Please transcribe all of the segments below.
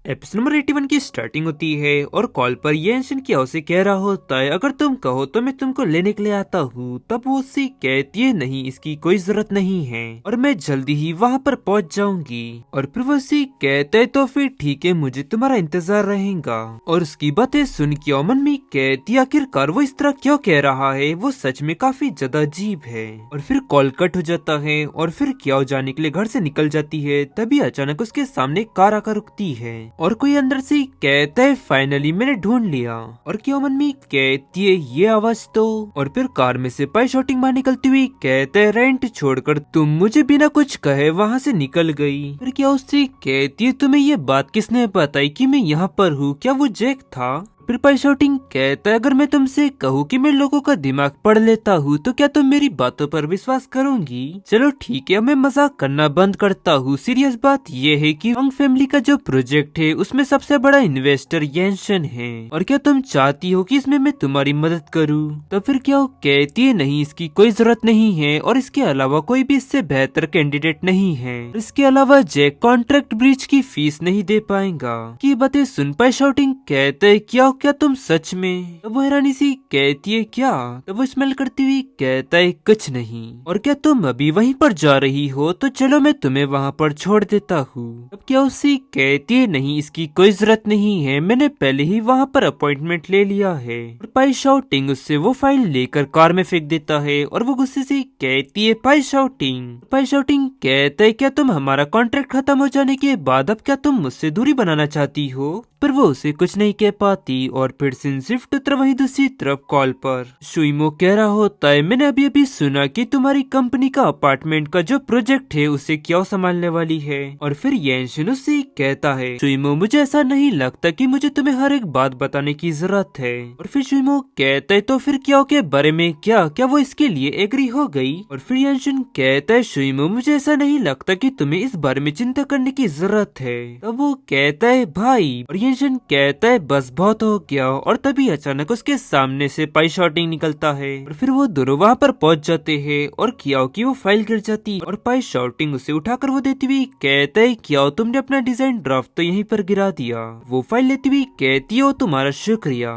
Episode number 81 की starting होती है और कॉल पर ये एंशन की से कह रहा होता है, अगर तुम कहो तो मैं तुमको लेने के लिए आता हूँ। तब वो उससे कहती है, नहीं इसकी कोई जरूरत नहीं है और मैं जल्दी ही वहाँ पर पहुँच जाऊंगी। और फिर वो उससे कहते है, तो फिर ठीक है, मुझे तुम्हारा इंतजार रहेगा। और उसकी बातें सुन के अमन में कहती आखिरकार वो इस तरह क्यों कह रहा है, वो सच में काफी ज्यादा अजीब है। और फिर कॉल कट हो जाता है और फिर क्या जाने के लिए घर से निकल जाती है। तभी अचानक उसके सामने कार आकर रुकती है और कोई अंदर से कहता है, फाइनली मैंने ढूंढ लिया। और क्या मन में कहती है, ये आवाज तो। और फिर कार में से पाई शॉटिंग बाहर निकलती हुई कहते है, रेंट छोड़कर तुम मुझे बिना कुछ कहे वहाँ से निकल गई। फिर क्या उससे कहती है, तुम्हें ये बात किसने बताई कि मैं यहाँ पर हूँ, क्या वो जैक था? फिर पाई शॉटिंग कहता है, अगर मैं तुमसे कहूँ कि मैं लोगों का दिमाग पढ़ लेता हूँ तो क्या तुम मेरी बातों पर विश्वास करोगी? चलो ठीक है, मैं मजाक करना बंद करता हूँ। सीरियस बात ये है कि वंग फैमिली का जो प्रोजेक्ट है उसमें सबसे बड़ा इन्वेस्टर येंशन है और क्या तुम चाहती हो कि इसमें मैं तुम्हारी मदद करूँ? तो फिर क्या वो कहती है, नहीं इसकी कोई जरूरत नहीं है और इसके अलावा कोई भी इससे बेहतर कैंडिडेट नहीं है। इसके अलावा जैक कॉन्ट्रैक्ट ब्रीच की फीस नहीं दे पाएगा। की बातें सुन पाई शॉटिंग कहते है, क्या तुम सच में? तब वो हैरानी सी कहती है, क्या? तब वो स्मेल करती हुई कहता है, कुछ नहीं। और क्या तुम अभी वहीं पर जा रही हो? तो चलो मैं तुम्हें वहाँ पर छोड़ देता हूँ। तब क्या उससे कहती है, नहीं इसकी कोई जरूरत नहीं है, मैंने पहले ही वहाँ पर अपॉइंटमेंट ले लिया है। और पाई शाउटिंग उससे वो फाइल लेकर कार में फेंक देता है और वो गुस्से से कहती है, पाई शाउटिंग कहता है, क्या तुम हमारा कॉन्ट्रैक्ट खत्म हो जाने के बाद अब क्या तुम मुझसे दूरी बनाना चाहती हो? पर वो उसे कुछ नहीं कह पाती और फिर शिफ्ट उतर वही दूसरी तरफ कॉल पर शुइमो कह रहा होता है, मैंने अभी अभी सुना कि तुम्हारी कंपनी का अपार्टमेंट का जो प्रोजेक्ट है उसे क्या संभालने वाली है। और फिर येंशिन उससे कहता है, शुइमो मुझे ऐसा नहीं लगता कि मुझे तुम्हें हर एक बात बताने की जरूरत है। और फिर शुइमो कहता है, तो फिर क्या के बारे में क्या वो इसके लिए एग्री हो गई? और फिर येंशिन कहता है, शुइमो मुझे ऐसा नहीं लगता कि तुम्हें इस बारे में चिंता करने की जरूरत है। तब वो कहता है, भाई। और येंशिन कहता है, बस बहुत हो गया। और तभी अचानक उसके सामने से पाई शॉटिंग निकलता है और फिर वो दोनों वहाँ पर पहुंच जाते हैं और कियाओ की वो फाइल गिर जाती है और पाई शॉटिंग उसे उठाकर वो देती हुई कहता है, कियाओ तुमने अपना डिजाइन ड्राफ्ट तो यहीं पर गिरा दिया। वो फाइल लेती हुई कहती है, तुम्हारा शुक्रिया।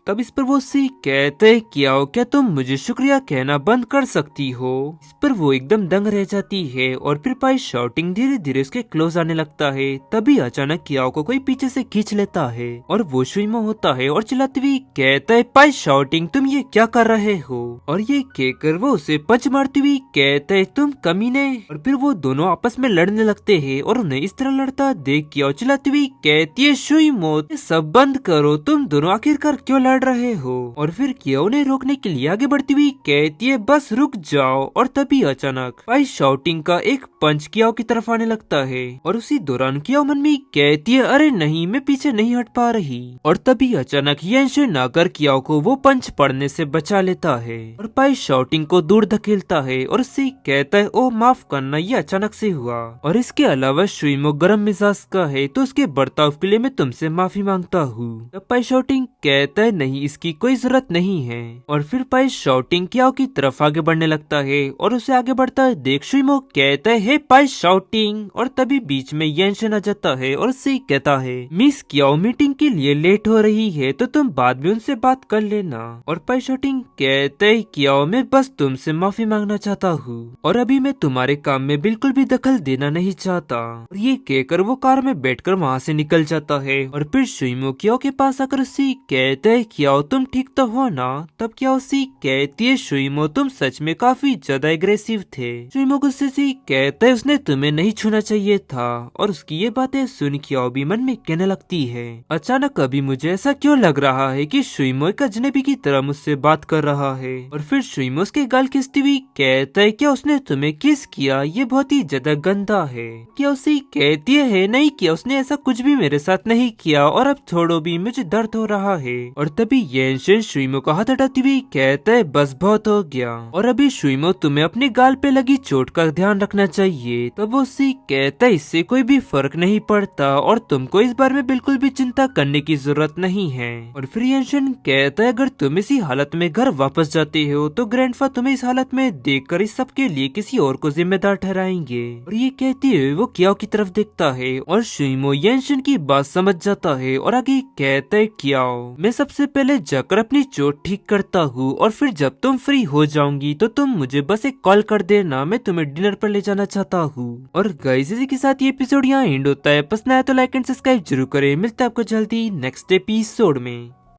तब इस पर वो उससे कहते हैं, क्या तुम मुझे शुक्रिया कहना बंद कर सकती हो? इस पर वो एकदम दंग रह जाती है और फिर पाई शॉटिंग धीरे धीरे उसके क्लोज आने लगता है। तभी अचानक कियाओ को कोई पीछे से खींच लेता है और वो शुइमो होता है और चिल्लाती हुई कहता है, पाई शॉटिंग तुम ये क्या कर रहे हो? और ये कहकर वो उसे पंच मारती हुई कहता है, तुम कमीने। और फिर वो दोनों आपस में लड़ने लगते हैं और उन्हें इस तरह लड़ता देख कियाओ चिल्लाती हुई कहती है, शुइमो सब बंद करो, तुम दोनों आखिरकार क्यों लड़ रहे हो? और फिर कियाओ उन्हें रोकने के लिए आगे बढ़ती हुई कहती है, बस रुक जाओ। और तभी अचानक पाई शॉटिंग का एक पंच कियाओ की तरफ आने लगता है और उसी दौरान कियाओ मन में कहती है, अरे नहीं मैं पीछे नहीं हट पा रही। और तभी अचानक येंशिन आकर कियाओ को वो पंच पड़ने से बचा लेता है और पाई शॉटिंग को दूर धकेलता है और उससे कहता है, ओ माफ करना, ये अचानक से हुआ। और इसके अलावा शुइमो गरम मिजाज का है तो उसके बर्ताव के लिए मैं तुमसे माफी मांगता हूँ। तब पाई शॉटिंग कहता है, नहीं इसकी कोई जरूरत नहीं है। और फिर पाई शॉटिंग कियाओ की तरफ आगे बढ़ने लगता है और उसे आगे बढ़ता है देख शुइमो कहता है, हे पाई शॉटिंग। और तभी बीच में येंशिन आ जाता है और उससे कहता है, मिस कियाओ मीटिंग के लिए लेट हो रही है तो तुम बाद में उनसे बात कर लेना। और पाई शॉटिंग कहता है, कियाओ मैं बस तुमसे माफी मांगना चाहता हूँ और अभी मैं तुम्हारे काम में बिल्कुल भी दखल देना नहीं चाहता। और ये कहकर वो कार में बैठकर वहाँ से निकल जाता है और फिर शुइमो कियाओ के पास आकर उससे कहता है, कियाओ तुम ठीक तो हो ना? तब क्या उसी कहती है, शुइमो तुम सच में काफी ज्यादा एग्रेसिव थे। शुइमो गुस्से से कहता है, उसने तुम्हें नहीं छूना चाहिए था। और उसकी ये बातें सुन कियाओ भी मन में कहने लगती है, अचानक अभी मुझे ऐसा क्यों लग रहा है कि शुइमो एक अजनबी की तरह मुझसे बात कर रहा है। और फिर शुइमो उसके गाल खींचती हुई कहता है, क्या उसने तुम्हें किस किया? ये बहुत ही ज्यादा गंदा है। क्या उसी कहती है, नहीं किया, उसने ऐसा कुछ भी मेरे साथ नहीं किया और अब छोड़ो भी, मुझे दर्द हो रहा है। और तभी येनशन शुइमो का हाथ हटाते हुए कहता है बस बहुत हो गया, और अभी शुइमो तुम्हें अपने गाल पे लगी चोट का ध्यान रखना चाहिए। तब वो उसी कहता है इससे कोई भी फर्क नहीं पड़ता और तुमको इस बारे में बिल्कुल भी चिंता करने की जरूरत नहीं है। और फिर येनशन कहता है अगर तुम इसी हालत में घर वापस जाते हो तो ग्रैंडफा तुम्हें इस हालत में देखकर इस सब के लिए किसी और को जिम्मेदार ठहराएंगे। और ये कहते हुए वो कियाओ की तरफ देखता है और शुइमो येनशन की बात समझ जाता है और आगे कहता है कियाओ मैं सबसे पहले जाकर अपनी चोट ठीक करता हूँ और फिर जब तुम फ्री हो जाओगी तो तुम मुझे बस एक कॉल कर देना, मैं तुम्हें डिनर पर ले जाना चाहता हूँ। और गाइस इसी के साथ ये एपिसोड यहाँ एंड होता है। पसंद आया तो लाइक एंड सब्सक्राइब जरूर करें। मिलता है आपको जल्दी नेक्स्ट एपिसोड में।